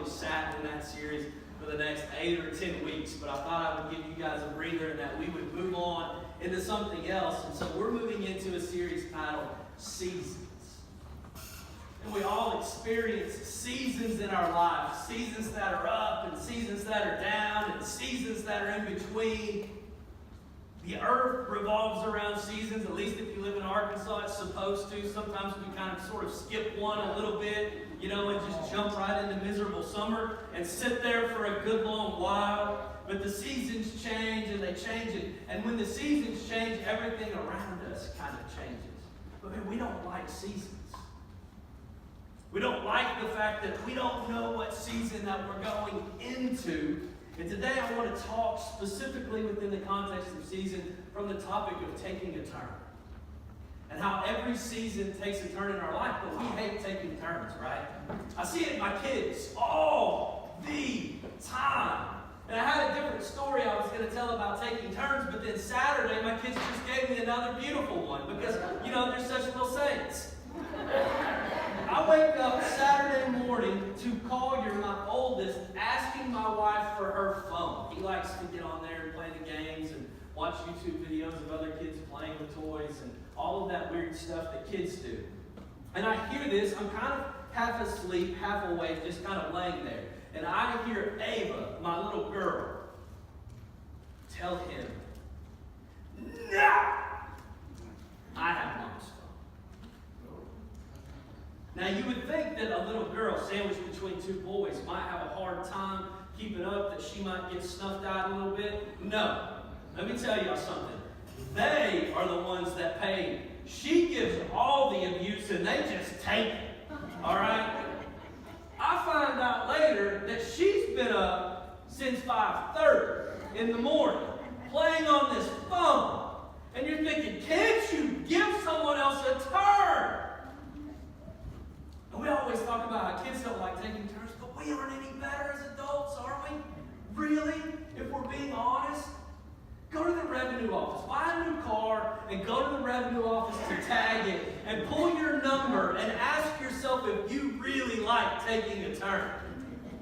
probably sat in that series for the next 8 or 10 weeks, but I thought I would give you guys a breather and that we would move on into something else. And so we're moving into a series titled Seasons. And we all experience seasons in our lives, seasons that are up and seasons that are down and seasons that are in between. The earth revolves around seasons, at least if you live in Arkansas, it's supposed to. Sometimes we kind of sort of skip one a little bit, and just jump right into miserable summer and sit there for a good long while. But the seasons change and they change it. And when the seasons change, everything around us kind of changes. But man, we don't like seasons. We don't like the fact that we don't know what season that we're going into. And today I want to talk specifically within the context of season from the topic of taking a turn. And how every season takes a turn in our life, but we hate taking turns, right? I see it in my kids all the time. And I had a different story I was going to tell about taking turns, but then Saturday my kids just gave me another beautiful one because, they're such little saints. I wake up Saturday morning to Collier, my oldest, asking my wife for her phone. He likes to get on there and play the games and watch YouTube videos of other kids playing with toys and all of that weird stuff that kids do. And I hear this, I'm kind of half asleep, half awake, just kind of laying there. And I hear Ava, my little girl, tell him, "No! I have mom's phone." Now you would think that a little girl sandwiched between two boys might have a hard time keeping up, that she might get snuffed out a little bit. No. Let me tell y'all something. They are the ones that pay. She gives all the abuse and they just take it. Alright? I find out later that she's been up since 5:30 in the morning playing on this phone. And you're thinking, can't you give someone else a turn? And we always talk about how kids don't like taking turns, but we aren't any better as adults, are we? Really? If we're being honest? Go to the revenue office, buy a new car, and go to the revenue office to tag it, and pull your number, and ask yourself if you really like taking a turn.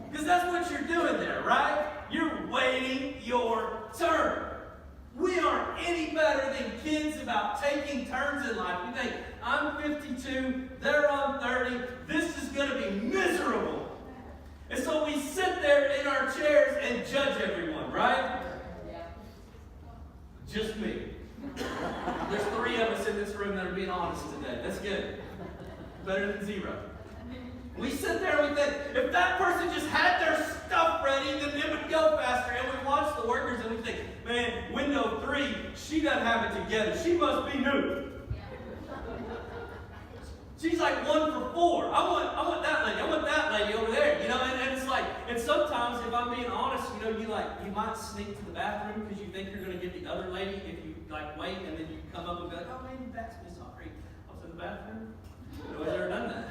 Because that's what you're doing there, right? You're waiting your turn. We aren't any better than kids about taking turns in life. We think, I'm 52, they're on 30, this is going to be miserable. And so we sit there in our chairs and judge everyone, right? Just me. There's 3 of us in this room that are being honest today. That's good. Better than 0. We sit there and we think, if that person just had their stuff ready, then it would go faster. And we watch the workers and we think, man, window 3, she doesn't have it together. She must be new. She's like 1 for 4. I want that lady. I want that lady over there. And it's like, and sometimes if I'm being honest, you might sneak to the bathroom because you think you're going to get the other lady if you wait, and then you come up and be like, oh man, that's me, sorry. I was in the bathroom. Nobody's ever done that.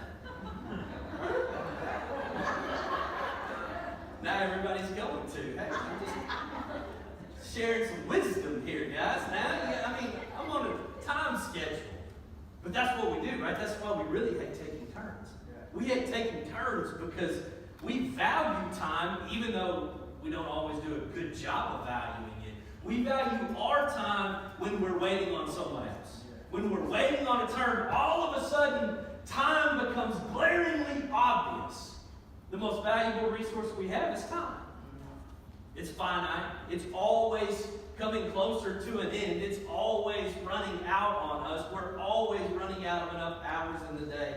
Now everybody's going to. Hey, I'm just sharing some wisdom here, guys. Now, I'm on a time schedule. But that's what we do, right? That's why we really hate taking turns. We hate taking turns because we value time, even though we don't always do a good job of valuing it. We value our time when we're waiting on someone else. When we're waiting on a turn, all of a sudden, time becomes glaringly obvious. The most valuable resource we have is time. It's finite. It's always coming closer to an end. It's always running out on us. We're always running out of enough hours in the day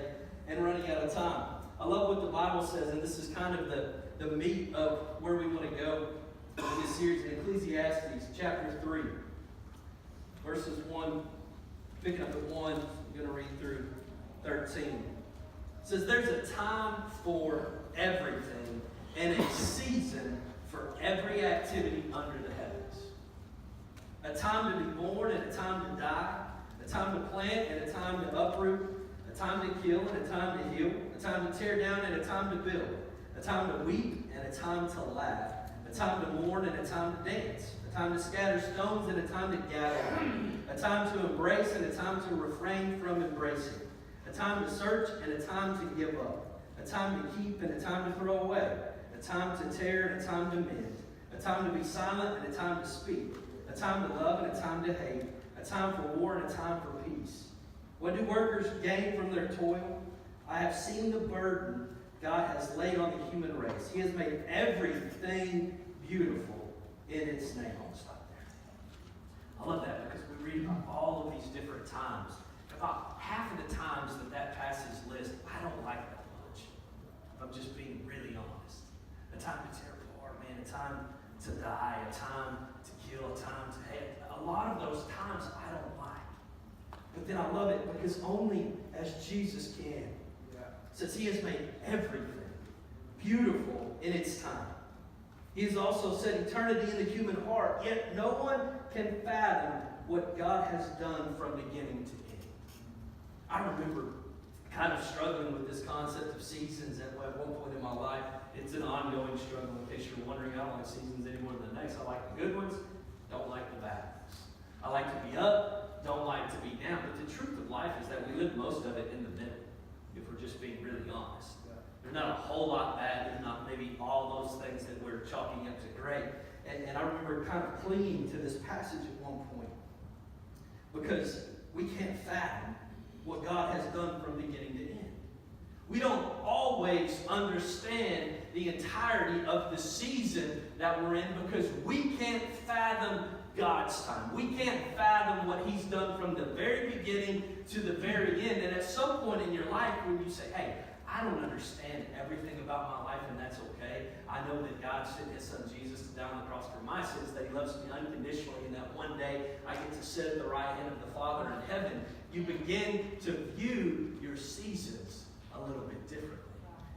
and running out of time. I love what the Bible says, and this is kind of the meat of where we want to go in this series in Ecclesiastes chapter 3, verses 1, picking up at 1, I'm going to read through 13. It says, there's a time for everything and a season for every activity under the heavens. A time to be born and a time to die, a time to plant and a time to uproot, a time to kill and a time to heal, a time to tear down and a time to build, a time to weep and a time to laugh, a time to mourn and a time to dance, a time to scatter stones and a time to gather, a time to embrace and a time to refrain from embracing, a time to search and a time to give up, a time to keep and a time to throw away, a time to tear and a time to mend, a time to be silent and a time to speak, a time to love and a time to hate, a time for war and a time for peace. What do workers gain from their toil? I have seen the burden God has laid on the human race. He has made everything beautiful in its name. I'll stop there. I love that because we read about all of these different times. About half of the times that passage lists, I don't like that much. If I'm just being really honest. A time to tear apart, man. A time to die. A time to kill. A time to hate. A lot of those times I don't like. But then I love it because only as Jesus can. It says he has made everything beautiful in its time. He has also set eternity in the human heart, yet no one can fathom what God has done from beginning to end. I remember kind of struggling with this concept of seasons at one point in my life. It's an ongoing struggle. In case you're wondering, I don't like seasons any more than the next. I like the good ones, don't like the bad ones. I like to be up, don't like to be down. But the truth of life is that we live most of it in the middle, if we're just being really honest. There's not a whole lot bad. There's not maybe all those things that we're chalking up to great. And I remember kind of clinging to this passage at one point because we can't fathom what God has done from beginning to end. We don't always understand the entirety of the season that we're in because we can't fathom God's time. We can't fathom what he's done from the very beginning to the very end. And at some point in your life when you say, hey, I don't understand everything about my life, and that's okay. I know that God sent his son Jesus to die on the cross for my sins, that he loves me unconditionally, and that one day I get to sit at the right hand of the Father in heaven. You begin to view your seasons a little bit differently.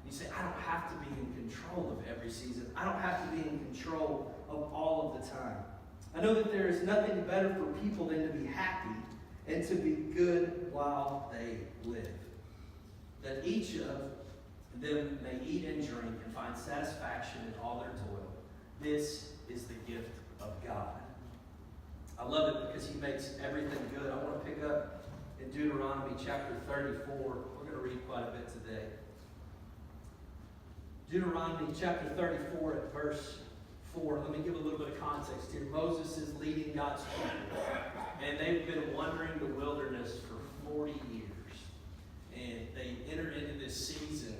You say, I don't have to be in control of every season. I don't have to be in control of all of the time. I know that there is nothing better for people than to be happy and to be good while they live. That each of them may eat and drink and find satisfaction in all their toil. This is the gift of God. I love it because he makes everything good. I want to pick up in Deuteronomy chapter 34. We're going to read quite a bit today. Deuteronomy chapter 34 at verse 4. Let me give a little bit of context here. Moses is leading God's people, and they've been wandering the wilderness for 40 years. And they enter into this season,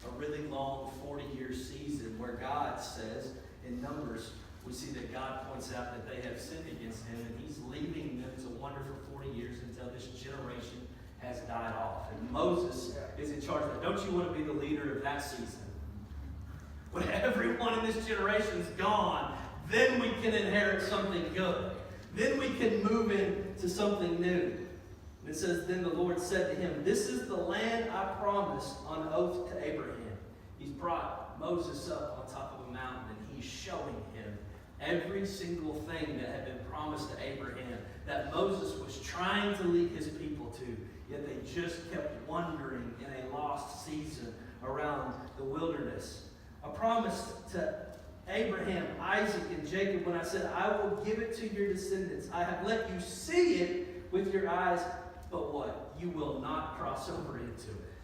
a really long 40-year season, where God says, in Numbers, we see that God points out that they have sinned against him, and he's leaving them to wander for 40 years until this generation has died off. And Moses is in charge of that. Don't you want to be the leader of that season? When everyone in this generation is gone, then we can inherit something good. Then we can move into something new. It says, then the Lord said to him, this is the land I promised on oath to Abraham. He's brought Moses up on top of a mountain, and he's showing him every single thing that had been promised to Abraham, that Moses was trying to lead his people to, yet they just kept wandering in a lost season around the wilderness. I promised to Abraham, Isaac, and Jacob when I said, I will give it to your descendants. I have let you see it with your eyes, but what? You will not cross over into it.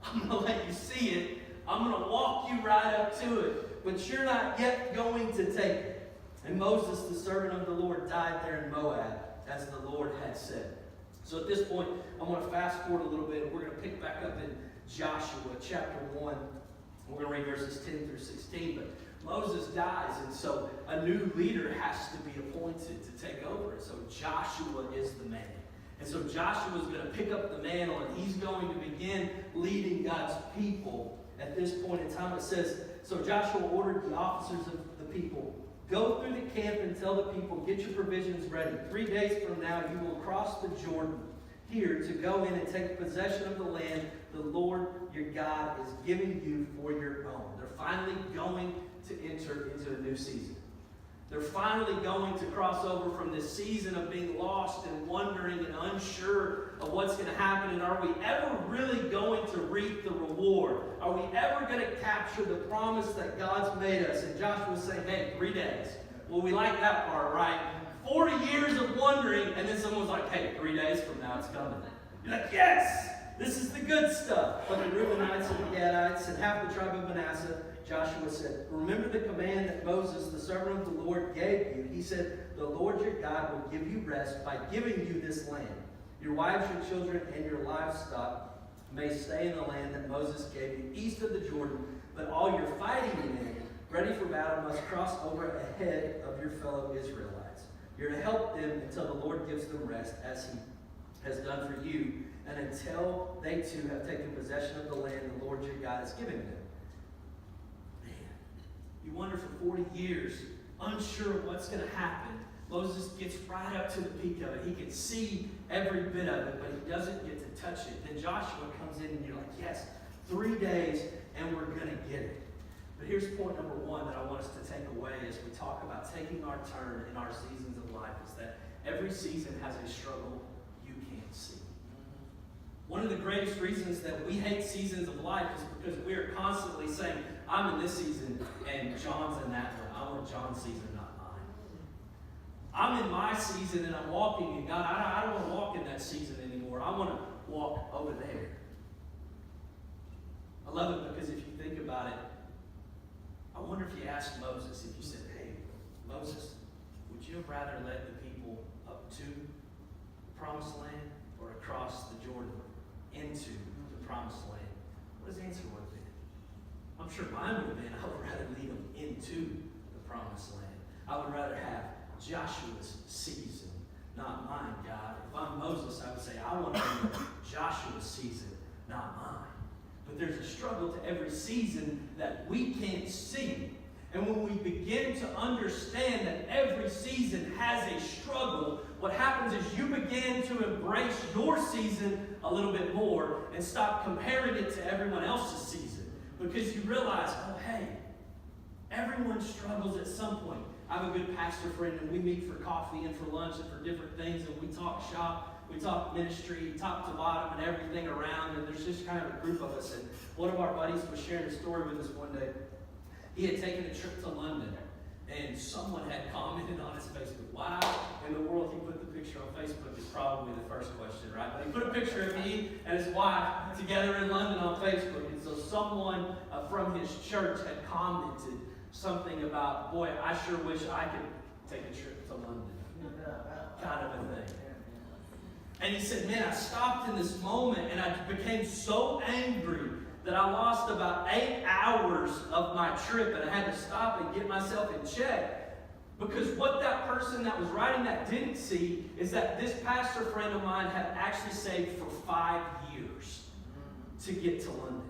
I'm going to let you see it. I'm going to walk you right up to it. But you're not yet going to take it. And Moses, the servant of the Lord, died there in Moab, as the Lord had said. So at this point, I'm going to fast forward a little bit. We're going to pick back up in Joshua chapter 1. We're going to read verses 10 through 16. But Moses dies, and so a new leader has to be appointed to take over. And so Joshua is the man. And so Joshua is going to pick up the mantle, and he's going to begin leading God's people. At this point in time, it says, so Joshua ordered the officers of the people, go through the camp and tell the people, get your provisions ready. 3 days from now, you will cross the Jordan here to go in and take possession of the land the Lord your God is giving you for your own. They're finally going to enter into a new season. They're finally going to cross over from this season of being lost and wondering and unsure of what's going to happen. And are we ever really going to reap the reward? Are we ever going to capture the promise that God's made us? And Joshua's saying, hey, 3 days. Well, we like that part, right? 40 years of wondering, and then someone's like, hey, 3 days from now it's coming. You're like, yes! This is the good stuff. But the Reubenites and the Gadites and half the tribe of Manasseh, Joshua Joshua said, remember the command that Moses, the servant of the Lord, gave you. He said, the Lord your God will give you rest by giving you this land. Your wives, your children, and your livestock may stay in the land that Moses gave you east of the Jordan, but all your fighting men, ready for battle, must cross over ahead of your fellow Israelites. You're to help them until the Lord gives them rest, as he has done for you, and until they too have taken possession of the land the Lord your God is giving them. Man, you wonder for 40 years, unsure of what's going to happen. Moses gets right up to the peak of it. He can see every bit of it, but he doesn't get to touch it. Then Joshua comes in and you're like, yes, 3 days and we're going to get it. But here's point number one that I want us to take away as we talk about taking our turn in our seasons of life, is that every season has a struggle you can't see. One of the greatest reasons that we hate seasons of life is because we are constantly saying, I'm in this season and John's in that one. I want John's season, not mine. I'm in my season and I'm walking in God. I don't want to walk in that season anymore. I want to walk over there. I love it because if you think about it, I wonder if you asked Moses, if you said, hey, Moses, would you have rather led the people up to the promised land or across the Jordan into the promised land? What his answer would have been? I'm sure mine would have been, I would rather lead them into the promised land. I would rather have Joshua's season, not mine, God. If I'm Moses, I would say, I want to be Joshua's season, not mine. But there's a struggle to every season that we can't see. And when we begin to understand that every season has a struggle, what happens is you begin to embrace your season a little bit more and stop comparing it to everyone else's season. Because you realize, oh, hey, everyone struggles at some point. I have a good pastor friend, and we meet for coffee and for lunch and for different things, and we talk shop. We talk ministry, top to bottom, and everything around, and there's just kind of a group of us. And one of our buddies was sharing a story with us one day. He had taken a trip to London, and someone had commented on his Facebook, why in the world he put the picture on Facebook is probably the first question, right? But he put a picture of he and his wife together in London on Facebook, and so someone from his church had commented something about, boy, I sure wish I could take a trip to London, kind of a thing. And he said, man, I stopped in this moment and I became so angry that I lost about 8 hours of my trip, and I had to stop and get myself in check. Because what that person that was writing that didn't see is that this pastor friend of mine had actually saved for 5 years to get to London.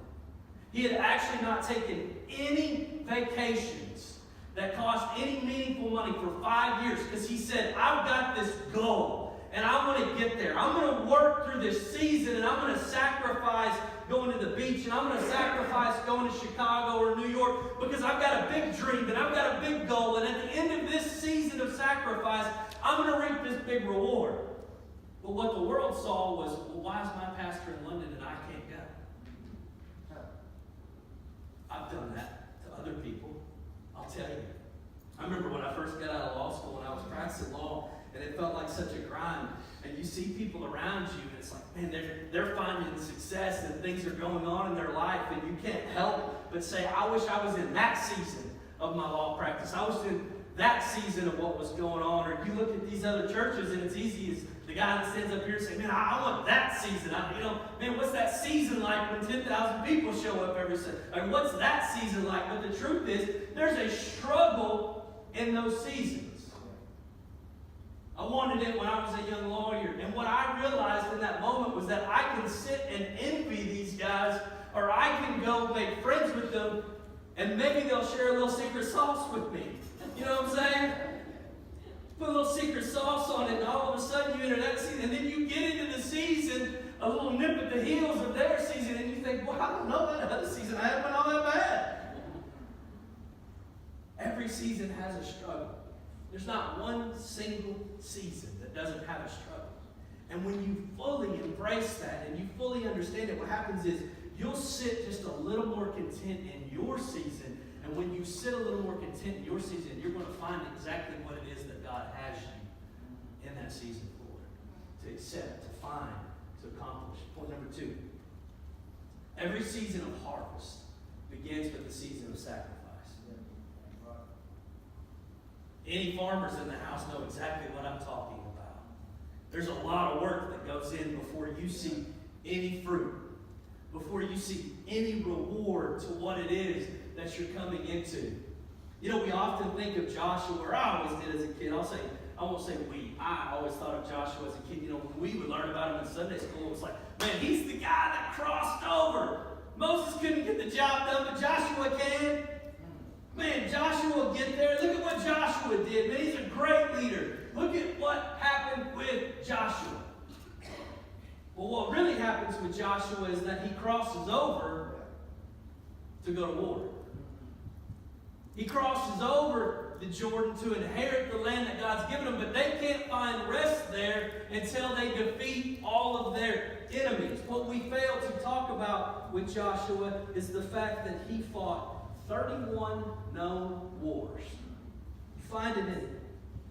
He had actually not taken any vacations that cost any meaningful money for 5 years, because he said, I've got this goal. And I want to get there. I'm going to work through this season, and I'm going to sacrifice going to the beach, and I'm going to sacrifice going to Chicago or New York, because I've got a big dream, and I've got a big goal, and at the end of this season of sacrifice, I'm going to reap this big reward. But what the world saw was, well, why is my pastor in London and I can't go? I've done that to other people. I'll tell you. I remember when I first got out of law school and I was practicing law, and it felt like such a grind. And you see people around you, and it's like, man, they're finding success and things are going on in their life, and you can't help but say, I wish I was in that season of my law practice. I was in that season of what was going on. Or you look at these other churches, and it's easy as the guy that stands up here and says, man, I want that season. Man, what's that season like when 10,000 people show up every Sunday? Like, what's that season like? But the truth is, there's a struggle in those seasons. I wanted it when I was a young lawyer. And what I realized in that moment was that I can sit and envy these guys, or I can go make friends with them, and maybe they'll share a little secret sauce with me. You know what I'm saying? Put a little secret sauce on it, and all of a sudden you enter that season, and then you get into the season, a little nip at the heels of their season, and you think, well, I don't know that other season. I haven't been all that bad. Every season has a struggle. There's not one single season that doesn't have a struggle. And when you fully embrace that and you fully understand it, what happens is you'll sit just a little more content in your season. And when you sit a little more content in your season, you're going to find exactly what it is that God has you in that season for. To accept, to find, to accomplish. Point number 2. Every season of harvest begins with the season of sacrifice. Any farmers in the house know exactly what I'm talking about. There's a lot of work that goes in before you see any fruit, before you see any reward to what it is that you're coming into. You know, we often think of Joshua, or I always did as a kid. I won't say we. I always thought of Joshua as a kid. You know, when we would learn about him in Sunday school, it was like, man, he's the guy that crossed over. Moses couldn't get the job done, but Joshua can. Man, Joshua will get there. Look at what Joshua did. Man, he's a great leader. Look at what happened with Joshua. Well, what really happens with Joshua is that he crosses over to go to war. He crosses over the Jordan to inherit the land that God's given them, but they can't find rest there until they defeat all of their enemies. What we fail to talk about with Joshua is the fact that he fought 31 known wars. You find it in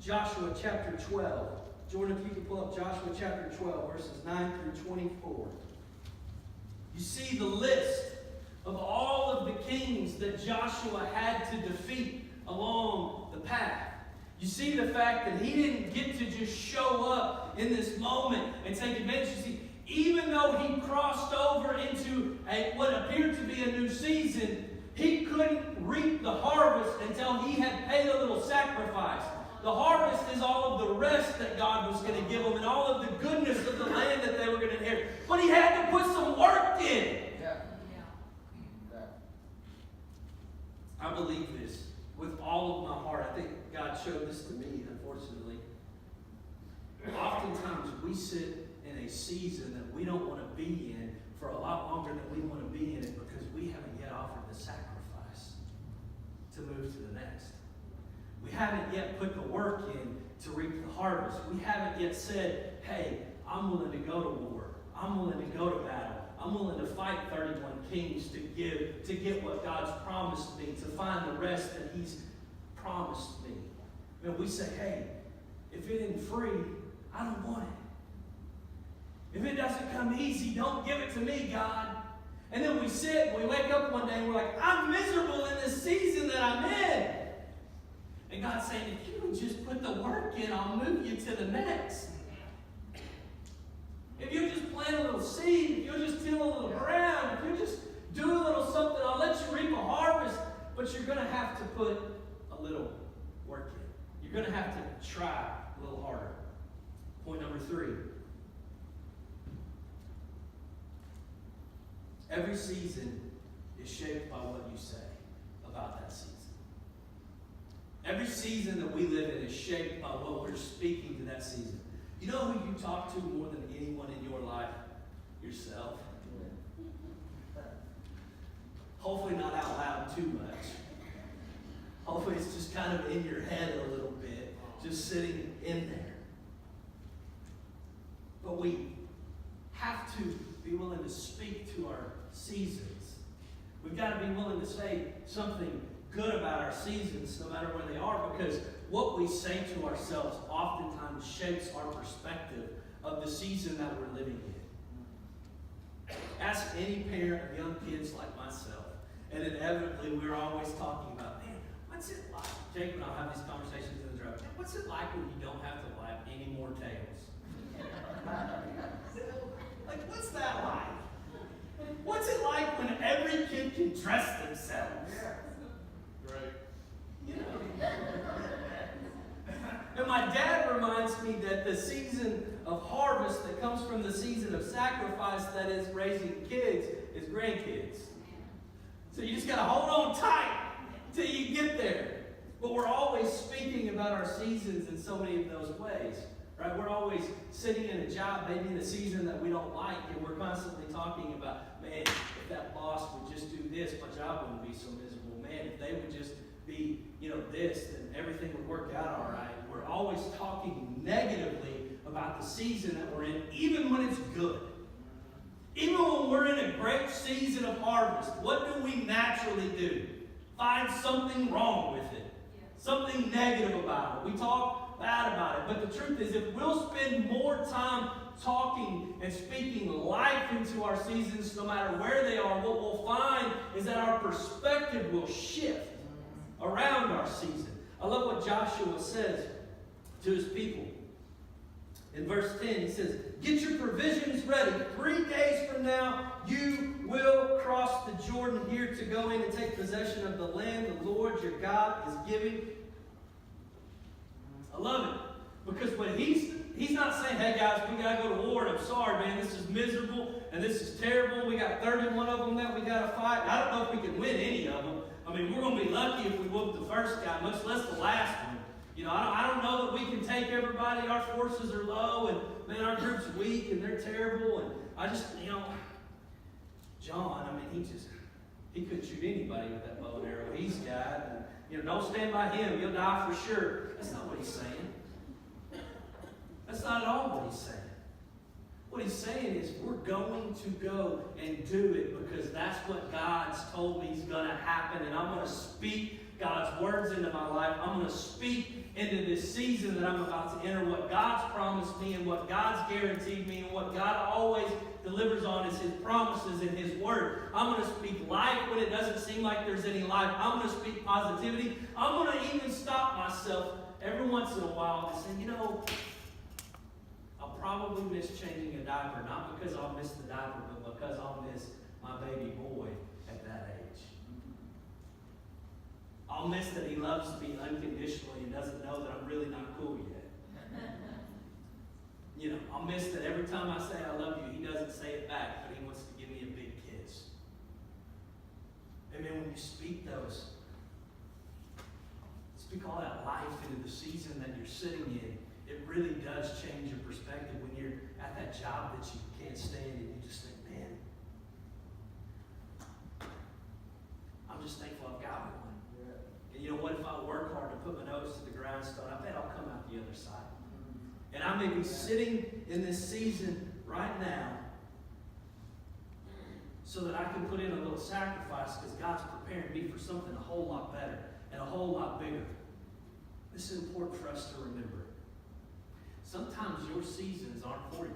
Joshua chapter 12. Jordan, if you could pull up Joshua chapter 12, verses 9 through 24. You see the list of all of the kings that Joshua had to defeat along the path. You see the fact that he didn't get to just show up in this moment and take advantage. You see, even though he crossed over into what appeared to be a new season, he couldn't reap the harvest until he had paid a little sacrifice. The harvest is all of the rest that God was going to give them and all of the goodness of the land that they were going to inherit. But he had to put some work in. I believe this with all of my heart. I think God showed this to me, unfortunately. Oftentimes we sit in a season that we don't want to be in for a lot longer than we want to be in it because we haven't yet offered the sacrifice to move to the next. We haven't yet put the work in to reap the harvest. We haven't yet said, hey, I'm willing to go to war. I'm willing to go to battle. I'm willing to fight 31 kings to get what God's promised me, to find the rest that he's promised me. And we say, hey, if it isn't free, I don't want it. If it doesn't come easy, don't give it to me, God. And then we sit and we wake up one day and we're like, I'm miserable in this season that I'm in. And God's saying, if you would just put the work in, I'll move you to the next. If you just plant a little seed, if you'll just till a little ground, if you just do a little something, I'll let you reap a harvest. But you're going to have to put a little work in. You're going to have to try a little harder. Point number 3. Every season is shaped by what you say about that season. Every season that we live in is shaped by what we're speaking to that season. You know who you talk to more than anyone in your life? Yourself. Hopefully not out loud too much. Hopefully it's just kind of in your head a little bit, just sitting in there. But we have to be willing to speak to our seasons. We've got to be willing to say something good about our seasons, no matter where they are, because what we say to ourselves oftentimes shapes our perspective of the season that we're living in. Ask any parent of young kids like myself, and inevitably we're always talking about, man, what's it like? Jake and I'll have these conversations in the drive. Man, what's it like when you don't have to lap any more tails? Like, what's that like? What's it like when every kid can dress themselves? Right. You know. And my dad reminds me that the season of harvest that comes from the season of sacrifice that is raising kids is grandkids. So you just got to hold on tight till you get there. But we're always speaking about our seasons in so many of those ways. Right? We're always sitting in a job, maybe in a season that we don't like, and we're constantly talking about, man, if that boss would just do this, my job wouldn't be so miserable. Man, if they would just be, this, then everything would work out all right. We're always talking negatively about the season that we're in, even when it's good. Even when we're in a great season of harvest, what do we naturally do? Find something wrong with it. Something negative about it. We talk bad about it. But the truth is, if we'll spend more time talking and speaking life into our seasons, no matter where they are, what we'll find is that our perspective will shift around our season. I love what Joshua says to his people. In verse 10, he says, get your provisions ready. 3 days from now, you will cross the Jordan here to go in and take possession of the land the Lord your God is giving. I love it. Because when he's not saying, hey guys, we got to go to war, and I'm sorry, man, this is miserable, and this is terrible. We got 31 of them that we got to fight. I don't know if we can win any of them. I mean, we're going to be lucky if we whoop the first guy, much less the last one. You know, I don't know that we can take everybody. Our forces are low, and man, our group's weak, and they're terrible. And I just, you know, John, I mean, he couldn't shoot anybody with that bow and arrow he's got. And, you know, don't stand by him. You'll die for sure. That's not what he's saying. That's not at all what he's saying. What he's saying is we're going to go and do it because that's what God's told me is going to happen. And I'm going to speak God's words into my life. I'm going to speak into this season that I'm about to enter. What God's promised me and what God's guaranteed me and what God always delivers on is His promises and His word. I'm going to speak life when it doesn't seem like there's any life. I'm going to speak positivity. I'm going to even stop myself every once in a while and say, you know, I'll probably miss changing a diaper, not because I'll miss the diaper, but because I'll miss my baby boy at that age. I'll miss that he loves me unconditionally and doesn't know that I'm really not cool yet. You know, I'll miss that every time I say I love you, he doesn't say it back, but he wants to give me a big kiss. And then when you speak those, speak all that life into the season that you're sitting in, it really does change your perspective when you're at that job that you can't stand and you just think, man, I'm just thankful I've got one. And you know what? If I work hard to put my nose to the grindstone, I bet I'll come out the other side. And I may be sitting in this season right now so that I can put in a little sacrifice because God's preparing me for something a whole lot better and a whole lot bigger. This is important for us to remember. Sometimes your seasons aren't for you.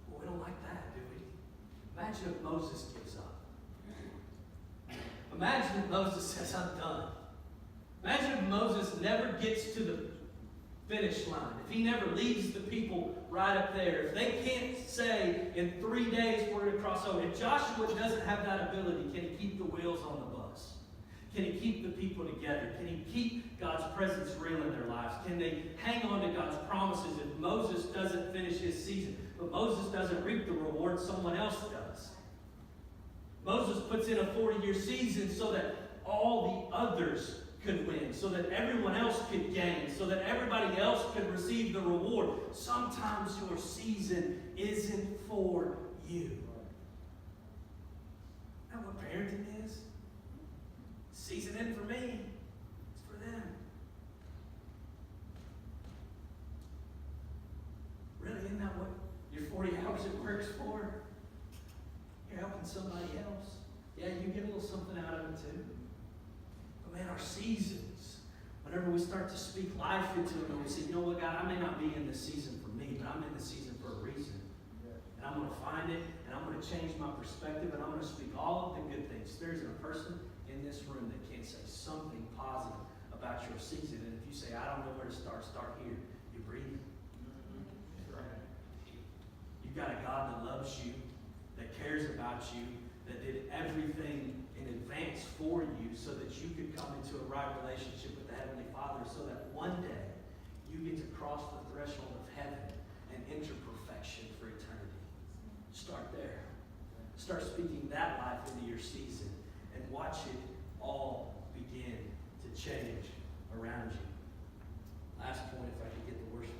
Well, we don't like that, do we? Imagine if Moses gives up. Imagine if Moses says, I'm done. Imagine if Moses never gets to the finish line. If he never leads the people right up there. If they can't say in 3 days we're going to cross over. If Joshua doesn't have that ability, can he keep the wheels on the bus? Can he keep the people together? Can he keep God's presence real in their lives? Can they hang on to God's promises if Moses doesn't finish his season? But Moses doesn't reap the reward, someone else does. Moses puts in a 40-year season so that all the others could win, so that everyone else could gain, so that everybody else could receive the reward. Sometimes your season isn't for you. Isn't that what parenting is? Season isn't for me. It's for them. Really, isn't that what your 40 hours at work's for? You're helping somebody else. Yeah, you get a little something out of it too. But man, our seasons, whenever we start to speak life into them and we say, you know what, God, I may not be in this season for me, but I'm in this season for a reason. And I'm going to find it, and I'm going to change my perspective, and I'm going to speak all of the good things. There isn't a person in this room that can't say something positive about your season. And if you say, I don't know where to start here. You breathe. You've got a God that loves you, that cares about you, that did everything in advance for you so that you could come into a right relationship with the Heavenly Father so that one day you get to cross the threshold of heaven and enter perfection for eternity. Start there. Start speaking that life into your season and watch it all begin to change around you. Last point, if I could get the worship